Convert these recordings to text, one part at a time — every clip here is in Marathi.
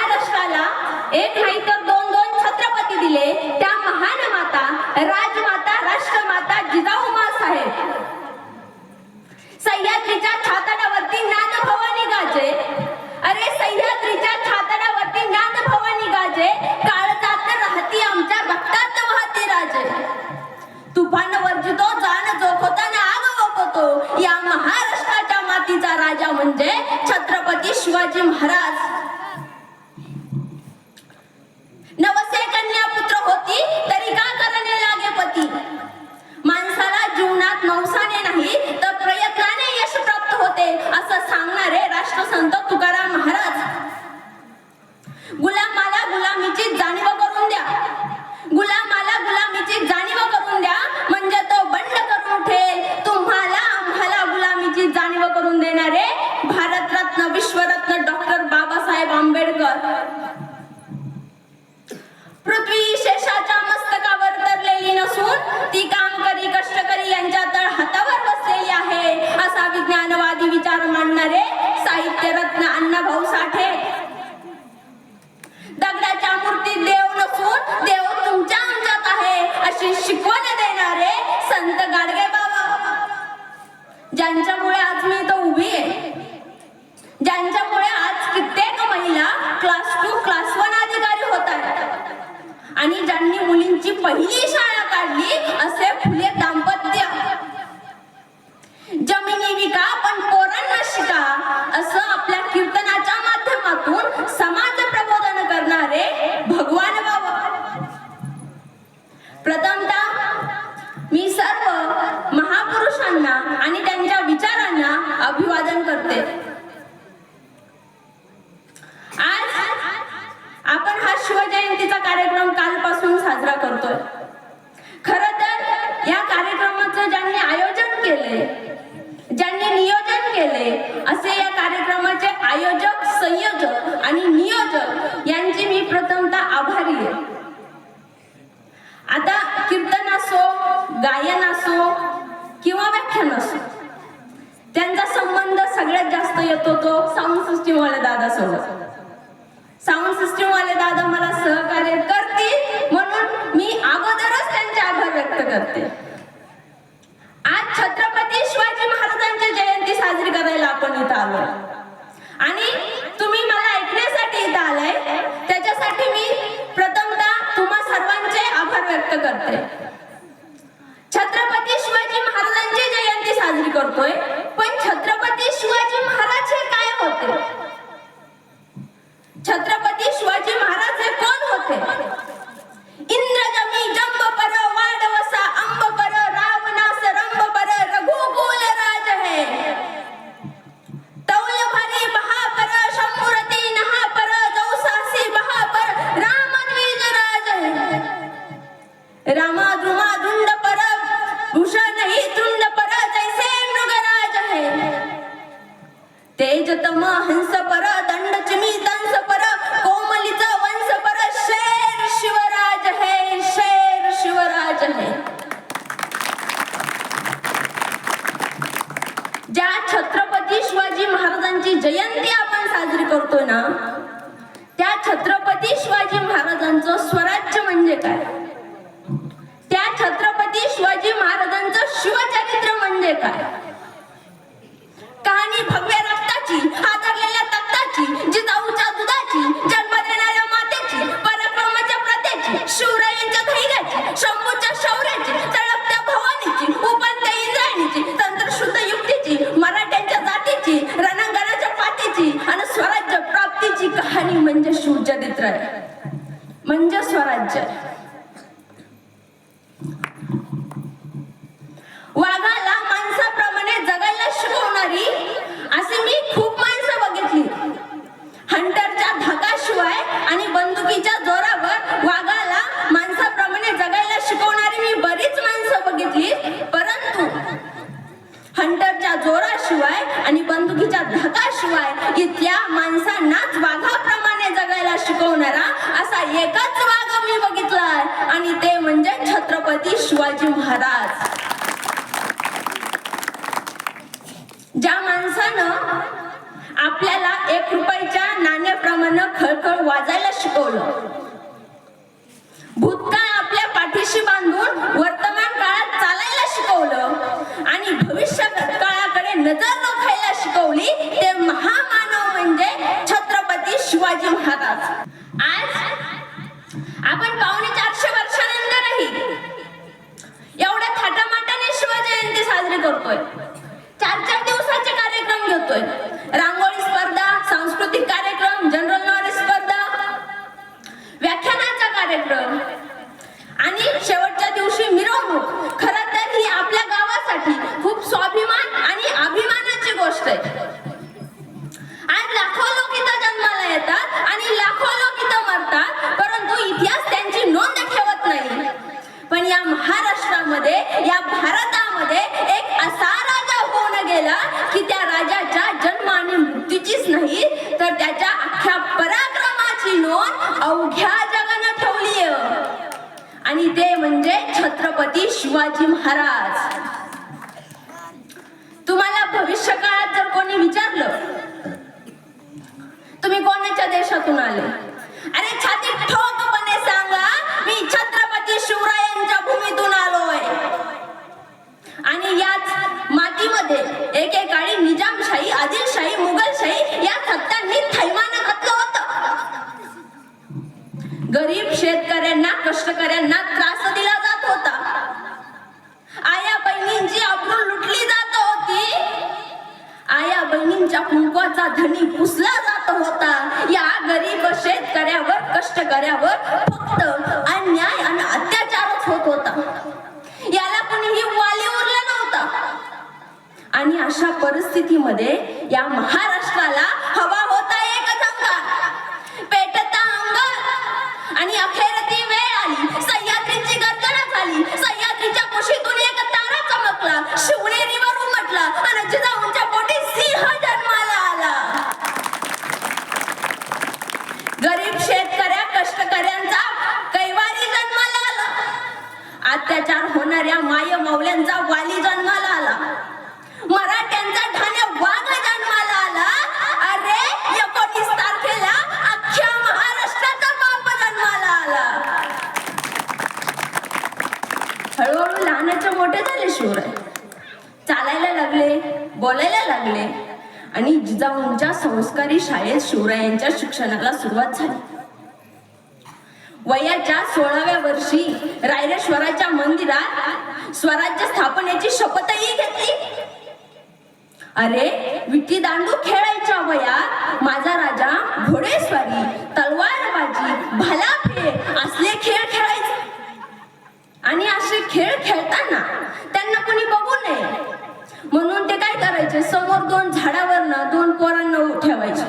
महाराष्ट्राला एक नाही तर दोन छत्रपती दिले त्या महान माता, राजमाता, राष्ट्रमाता जिजाऊ साहेब. सह्याद्रीच्या छाताडावरती ज्ञान भवानी गाजे, अरे सह्याद्रीच्या छाताडावरती ज्ञान भवानी गाजे, काळजात राहती आमच्या रक्तात वाहती राजे. तुफान वर्जितो जाण जोखताना आग वकतो, या महाराष्ट्राच्या मातीचा राजा म्हणजे छत्रपती शिवाजी महाराज. नवसे कन्या पुत्र होती तरी का करणे लागे पती. माणसाला जीवनात नवसाने नाही तर प्रयत्नाने यश प्राप्त होते असं सांगणारे राष्ट्रसंत तुकाराम महाराज. गुलामाला गुलामीची जाणीव करून द्या, गुलामाला गुलामीची जाणीव करून द्या, म्हणजे तो बंड करून उठेल तुम्हाला आम्हाला गुलामीची जाणीव करून देणारे भारतरत्न विश्वरत्न डॉक्टर बाबासाहेब आंबेडकर. पृथ्वी शेषाच्या मस्तकावर तरलेली नसून ती कामकरी कष्टकरी यांच्या तळहातावर बसलेली आहे असा विज्ञानवादी विचार मांडणारे साहित्यरत्न अण्णाभाऊ साठे. दगडाच्या मूर्तीत देव नसून देव तुमच्या आमच्यात आहे अशी शिकवण देणारे संत गाडगे बाबा. ज्यांच्यामुळे आज मी इथं उभी आहे, ज्यांच्यामुळे आज कित्येक महिला क्लास 2 क्लास 1 अधिकारी होत आहेत आणि ज्यांनी मुलींची पहिली शाळा काढली असे फुले दाम्पत्य. जमिनी विका पण पोरांना शिका असं आपल्या कीर्तनाच्या माध्यमातून समाज प्रबोधन करणारे भगवान बाबा. प्रथमतः मी सर्व महापुरुषांना आणि त्यांच्या विचारांना अभिवादन करते. आज आपण हा शिवजयंतीचा कार्यक्रम कालपासून साजरा करतोय. खरं तर या कार्यक्रमाचं ज्यांनी आयोजन केले, ज्यांनी नियोजन केले असे या कार्यक्रमाचे आयोजक, संयोजक आणि नियोजक यांची मी प्रथमतः आभारी आहे. आता कीर्तन असो, गायन असो किंवा व्याख्यान असो, त्यांचा संबंध सगळ्यात जास्त येतो तो साऊंड सिस्टीम वाले दादा सोबत. साऊंड सिस्टीम वाले दादा मला सहकार्य करतील म्हणून मी अगोदरच त्यांचे आभार व्यक्त करते. आज छत्रपती शिवाजी महाराजांची जयंती साजरी करायला आपण इथं आलोय आणि तुम्ही मला ऐकण्यासाठी इथं आलाय, त्याच्यासाठी मी प्रथमतः तुम्हा सर्वांचे आभार व्यक्त करते. छत्रपती शिवाजी महाराजांची जयंती साजरी करतोय, पण छत्रपती शिवाजी महाराज हे काय होते? छत्रपती शिवाजी महाराज हे कोण होते? इंद्रजमी जंब पर वाडवसा अंब पर रावणास रंब पर रघुकुल राज है. तौल भरी बहा पर शंभुरती नहा पर जौसासी बहा पर रामद्विज राज है. रामा द्रुमा धुंड पर भूषण ही तुंड पर जैसे मृगराज है. तेजतम हंस पर दंड चिमी दंस पर कोमलित वंश पर शेर शिवराज है, शेर शिवराज है. ज्या छत्रपती शिवाजी महाराजांची जयंती आपण साजरी करतोय ना, त्या छत्रपती शिवाजी महाराजांचं स्वराज्य म्हणजे काय, त्या छत्रपती शिवाजी महाराजांचं शिवचरित्र म्हणजे काय. कहाणी भगव्या रक्ताची, हादरलेल्या तख्ताची, जिजाऊच्या दुधाची, जन्म देणाऱ्या मातेची, पराक्रमाच्या प्रत्येची, शिवरायांच्या धैर्याची, शंभूच्या शौर्याची, तळपत्या भवानीची, उपंत्य इंद्रायणीची, तंत्रशुद्ध युक्तीची, मराठ्यांच्या जातीची, रणांगणाच्या पातीची आणि स्वराज्य प्राप्तीची कहाणी म्हणजे शिवचरित्र आहे, म्हणजे स्वराज्य. वाघाला माणसाप्रमाणे जगायला शिकवणारी अशी मी खूप माणसं बघितली. हंटरच्या धाकाशिवाय आणि बंदुकीच्या जोरावर वाघाला माणसाप्रमाणे जगायला शिकवणारी मी बरीच माणसं बघितली, परंतु हंटरच्या जोराशिवाय आणि बंदुकीच्या धाकाशिवाय इथल्या माणसांनाच वाघाप्रमाणे जगायला शिकवणारा असा एकच वाघ मी बघितलाय आणि ते म्हणजे छत्रपती शिवाजी महाराज. ज्या माणसानं आपल्याला 1 रुपयाच्या नाण्याप्रमाणे खळखळ वाजायला शिकवलं. भूतकाळ आपल्या पाठीशी बांधून वर्तमान काळात चालायला शिकवलं आणि भविष्य काळाकडे नजर राखायला शिकवली. ते महामानव म्हणजे छत्रपती शिवाजी महाराज. आज आपण 450 वर्षानंतरही एवढ्या थाटामाटाने शिवजयंती साजरी करतोय. 4 दिवसाचे कार्यक्रम घेतोय. रांगोळी स्पर्धा, सांस्कृतिक कार्यक्रम, जनरल नॉलेज स्पर्धा, व्याख्यानाचा कार्यक्रम आणि शेवटच्या दिवशी मिरवणूक. खरं तर ही आपल्या गावासाठी खूप स्वाभिमान आणि अभिमानाची गोष्ट आहे. आज लाखो लोक इथं जन्माला येतात आणि लाखो लोक इथं मरतात, परंतु इतिहास त्यांची नोंद ठेवत नाही. पण या महाराष्ट्रामध्ये, या भारतामध्ये एक असा राजा होऊन गेला की त्या राजाच्या जन्म आणि मृत्यूचीच नाही तर त्याच्या अख्ख्या पराक्रमाची नोंद अवघ्या जगानं ठेवली आहे आणि ते म्हणजे छत्रपती शिवाजी महाराज. तुम्हाला भविष्य काळात जर कोणी विचारलं तुम्ही कोणाच्या देशातून आले, अरे छाती ठोकपणे सांगा मी छत्रपती शिवरायांच्या भूमीतून आलोय. आणि याच मातीमध्ये एकेकाळी निजामशाही, आदिलशाही, मुघलशाही या सत्तांनी थैमान घातलं होतं. गरीब शेतकऱ्यांना, कष्टकऱ्यांना त्रास दिला जात होता. आया बहिणींची अब्रू लुटली जात होती. आया बहिणींच्या कुंकवाचा धनी पुसला जात होता. या गरीब शेतकऱ्यावर, कष्टकऱ्यावर फक्त अन्याय आणि अत्याचारच होत होता. याला कोणीही वाली उरला नव्हता. आणि अशा परिस्थितीमध्ये या महाराष्ट्राला हवा होता एक झंकार, पेटता अंगार. आणि अखेर ती वेळ आली. सह्याद्रीची गर्जना झाली. सह्याद्रीच्या कुशीतून एक तारा चमकला, शिवनेरीवर उमटला आणि जिजाऊंच्या पोटी सिंह जन्माला आला. गरीब शेतकऱ्या, कष्टकऱ्यांचा कैवारी जन्माला आला. अत्याचार होणाऱ्या माय माऊल्यांचा वाली जन्माला आला. मराठ्यांचा ठाणे वाघ जन्माला आला. अरे 19 तारखेला अख्ख्या महाराष्ट्राचा बाप जन्माला आला. हळूहळू लहानाचे मोठे झाले शिवराय. चालायला लागले, बोलायला लागले आणि जिजाऊंच्या संस्कारी शाळेत शिवरायांच्या शिक्षणाला सुरुवात झाली. वयाच्या 16व्या वर्षी रायरेश्वराच्या मंदिरात स्वराज्य स्थापनेची शपथही घेतली. अरे विटी दांडू खेळायच्या वयात माझा राजा घोडेस्वारी, तलवारबाजी, भालाफेक असले खेळ खेळायचे. आणि असे खेळ खेळताना त्यांना कोणी बघू नये म्हणून ते काय करायचे, समोर 2 झाडावरनं 2 पोरांना ठेवायचे.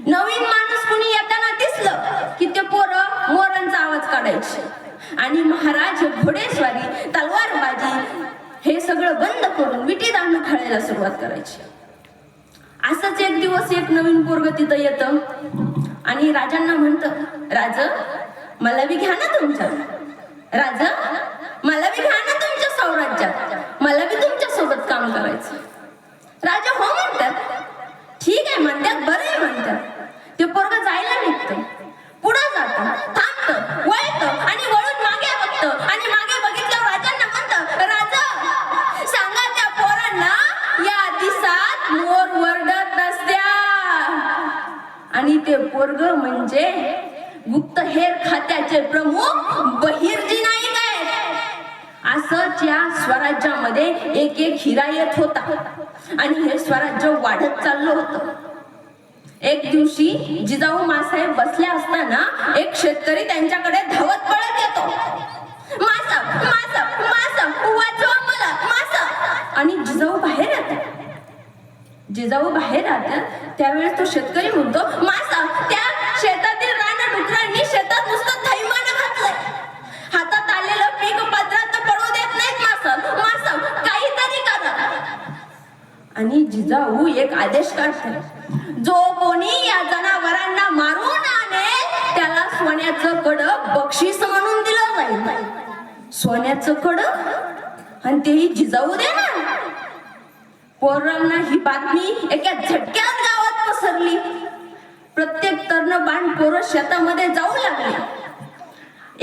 नवीन माणूस कुणी येताना दिसलं की ते पोरं मोरांचा आवाज काढायचे आणि महाराज घोडेस्वारी, तलवारबाजी हे सगळं बंद करून विटी दांडू खेळायला सुरुवात करायची. असंच एक दिवस एक नवीन पोरग तिथं येतं आणि राजांना म्हणतं, राज मला बी घ्या ना तुमच्या, राज मला बी घ्या ना तुमच्या साम्राज्यात, मला बी तुमच्या सोबत काम करायचं. राजा हो म्हणतात. ठीक आहे म्हणतात, बरं आहे म्हणतात. ते पोरग जायला निघतं, पुढं जातं, थांबतं, वळतं आणि वळून मागे बघतं आणि मागे बघितल्यावर राजांना म्हणतं, राजा सांगा त्या पोरांना या दिसात मोर वरडत नसत्या. आणि ते पोरग म्हणजे गुप्तहेर खात्याचे प्रमुख बहिर्जी नाईक आहेत. असंच या स्वराज्यामध्ये एक एक हिरा येत होता आणि हे स्वराज्य वाढत चाललं होतं. एक दिवशी जिजाऊ मासाहेब बसल्या असताना एक शेतकरी त्यांच्याकडे धावत पळत येतो. मासा मासा मासा वाचवा मला मासा. आणि जिजाऊ बाहेर येतात. जिजाऊ बाहेर येतात त्यावेळेस तो शेतकरी म्हणतो, मासा त्या शेतातील रानडुकरांनी शेतात नुसतं थैमान घातलंय. हातात आलेलं पीक पदरात पडू देत नाहीत. मासा मासा काहीतरी करा. आणि जिजाऊ एक आदेश काढतात, जो कोणी या जनावरांना मारून आणेल त्याला सोन्याचं कडं बक्षीस म्हणून दिलं जाईल. सोन्याचं कडं आणि तेही जिजाऊ देणार. पोरांना ही बातमी एका झटक्यात गावात पसरली. प्रत्येक तर्ण बाण पोरं शेतामध्ये जाऊ लागले.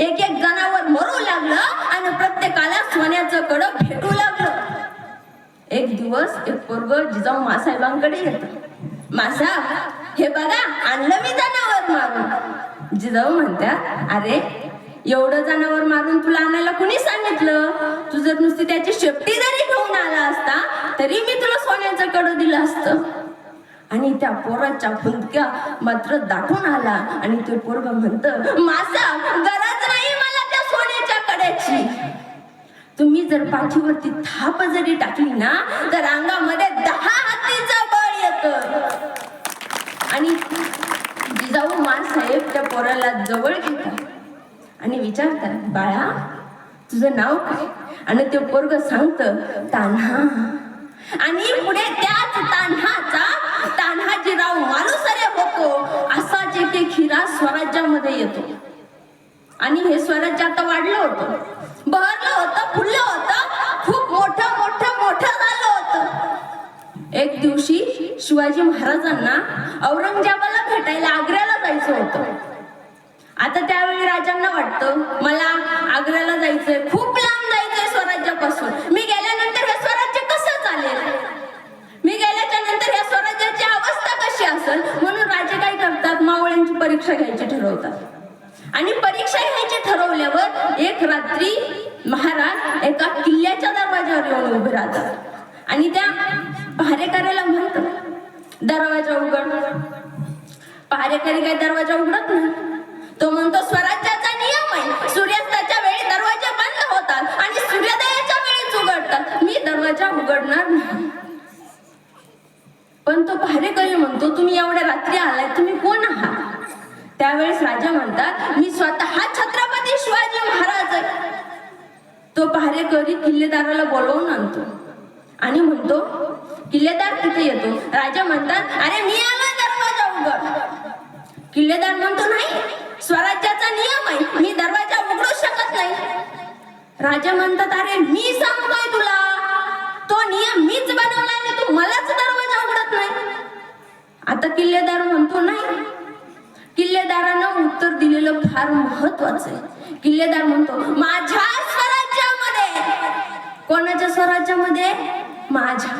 एक एक जनावर मरू लागलं आणि प्रत्येकाला सोन्याचं कडं भेटू लागलं. एक दिवस एक पोरग जिजाऊ मासाहेबांकडे येतं. मासाहेब, हे बघा आणलं मी जनावर मारून. जिजाऊ म्हणतात, अरे एवढं जनावर मारून तुला आणायला कुणी सांगितलं? तू जर नुसती त्याची शेपटी जरी घेऊन आला असता तरी मी तुला सोन्याचं कडं दिलं असतं. आणि त्या पोराच्या फुंदक्या मात्र दाटून आला आणि ते पोरग म्हणतं, मासा गरज नाही मला त्या सोन्याच्या कड्याची. तुम्ही जर पाठीवरती थाप जरी टाकली ना तर अंगामध्ये 10 हातीचं बळ येतं. आणि जिजाऊ मासाहेब त्या पोराला जवळ घेतात आणि विचारतात, बाळा तुझं नाव काय? आणि ते पोरग सांगतं, तान्हा. आणि पुढे त्याच तान्हाजीराव मालुसरे होतो. असाच एक हिरा स्वराज्यामध्ये येतो. आणि हे स्वराज्य आता वाढलं होतं, बहरलं होतं, फुललं होतं, खूप मोठं मोठं मोठं झालं होतं. एक दिवशी शिवाजी महाराजांना औरंगजेबाला भेटायला आग्र्याला जायचं होतं. आता त्यावेळी राजांना वाटतं, मला आग्र्याला जायचंय, खूप लांब जायचंय स्वराज्यापासून. मी गेल्यानंतर हे स्वराज्य कसं चालेल? मी गेल्याच्या नंतर या स्वराज्याची अवस्था कशी असेल? म्हणून राजे काय करतात, मावळ्यांची परीक्षा घ्यायची ठरवतात. आणि परीक्षा घ्यायची ठरवल्यावर एक रात्री महाराज एका किल्ल्याच्या दरवाजावर येऊन उभे राहतात आणि त्या पहारेकऱ्याला म्हणतात, दरवाजा उघड. पहारेकरी काय दरवाजा उघडत नाही. तो म्हणतो, स्वराज्याचा नियम आहे, सूर्यास्ताच्या वेळी दरवाजे बंद होतात आणि सूर्योदयाच्या वेळीच उघडतात. मी दरवाजा उघडणार नाही. पण तो पहारेकरी म्हणतो, तुम्ही एवढ्या रात्री आलाय, तुम्ही कोण आहात? त्यावेळेस राजा म्हणतात, मी स्वतः छत्रपती शिवाजी महाराज आहे. तो पहारेकरी किल्लेदाराला बोलवून आणतो आणि म्हणतो, किल्लेदार तिथे येतो. राजा म्हणतात, अरे मी आलो, दरवाजा उघड. किल्लेदार म्हणतो, नाही, स्वराज्याचा नियम आहे, मी दरवाजा उघडू शकत नाही. राजा म्हणतात, अरे मी सांगतोय तुला, तो नियम मीच बनवला आणि तू मलाच दरवाजा उघडत नाही. आता किल्लेदार म्हणतो, नाही. किल्लेदारानं उत्तर दिलेलं फार महत्वाचं आहे. किल्लेदार म्हणतो, माझ्या स्वराज्यामध्ये. कोणाच्या स्वराज्यामध्ये? माझ्या.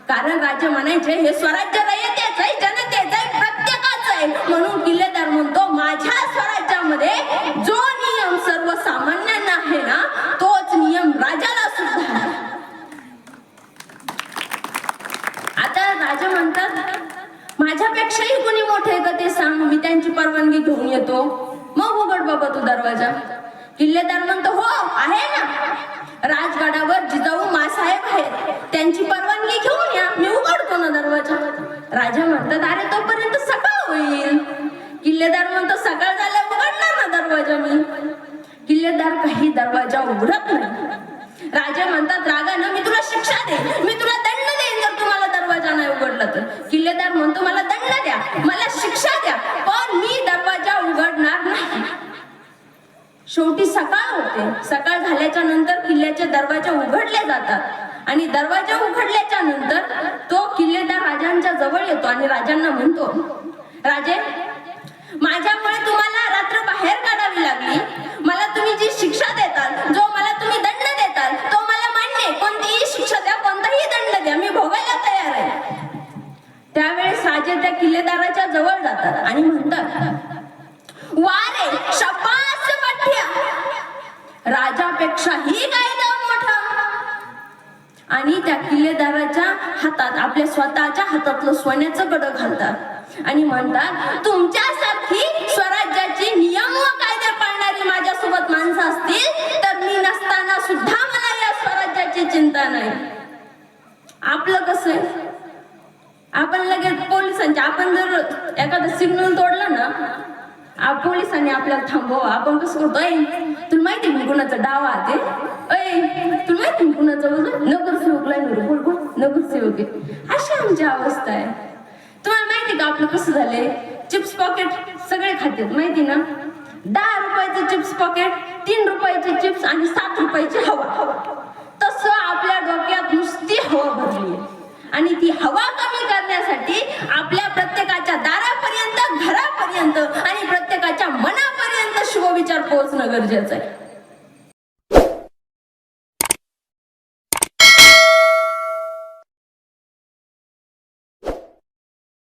कारण राजा म्हणायचे, हे स्वराज्य रयतेचं आहे, जनतेचं आहे, प्रत्येकाचं आहे. म्हणून किल्लेदार म्हणतो, माझ्या स्वराज्यामध्ये जो नियम सर्वसामान्यांना आहे ना, तोच नियम राजाला सुद्धा आहे. आता राजा म्हणतात, माझ्यापेक्षाही कोणी मोठे का ते सांग, मी त्यांची परवानगी घेऊन येतो, मग उघड बाबा तू दरवाजा. किल्लेदार म्हणतो, हो आहे ना, राजगडावर जिजाऊ मासाहेब आहेत, त्यांची परवानगी घेऊन या, मी उघडतो ना दरवाजा. राजा म्हणतात, अरे तोपर्यंत सकाळ होईल. किल्लेदार म्हणतो, सकाळ झाल्या उघडणार ना दरवाजा मी. किल्लेदार काही दरवाजा उघडत नाही. राजा म्हणतात, रागानं, मी तुला शिक्षा दे, मी तुला दंड देईन जर तुम्हाला दरवाजा नाही उघडला तर. किल्लेदार म्हणतो, मला दंड द्या, मला शिक्षा द्या, पण मी दरवाजा उघडणार नाही. शेवटी सकाळ होते. सकाळ झाल्याच्या नंतर किल्ल्याचे दरवाजे उघडले जातात आणि दरवाजे उघडल्याच्या नंतर तो किल्लेदार राजांच्या जवळ येतो आणि राजांना म्हणतो, राजे, माझ्यामुळे तुम्हाला रात्र बाहेर काढावी लागली. मला तुम्ही जी शिक्षा देताल, जो मला तुम्ही दंड देताल, तो मला मान्य आहे. कोणतीही शिक्षा द्या, कोणताही दंड द्या, मी भोगायला तयार आहे. त्यावेळेस राजे त्या किल्लेदाराच्या जवळ जातात आणि म्हणतात, वारे शपास पठ्या, राजापेक्षाही कायदा मोठा. आणि त्या किल्लेदाराच्या हातात आपल्या स्वतःच्या हातातलं सोन्याचं कडं घालतात आणि म्हणतात, तुमच्यासारखी स्वराज्याची नियम व कायदे पाळणारी माझ्यासोबत माणसं असतील तर मी नसताना सुद्धा मला या स्वराज्याची चिंता नाही. आपलं कसं आहे, आपण लगेच पोलिसांच्या, आपण जर एखादं सिग्नल तोडला ना, पोलिसांनी आपल्याला थांबवा, आपण कसं करतो, तुला माहिती मी कुणाचा डाव आहे, तुला माहिती मी कुणाचं नगरसेवक लाईन बोल बोल नगरसेवक आहे. अशी आमची अवस्था आहे. तुम्हाला माहिती का आपलं कसं झालंय, चिप्स पॉकेट सगळे खात्यात, माहिती ना, 10 रुपयाचं चिप्स पॉकेट, 3 रुपयाचे चिप्स आणि 7 रुपयाची हवा. तसं आपल्या डोक्यात नुसती हवा भरली आहे आणि ती हवा कमी करण्यासाठी आपल्या प्रत्येकाच्या पोहोचणं गरजेचं आहे.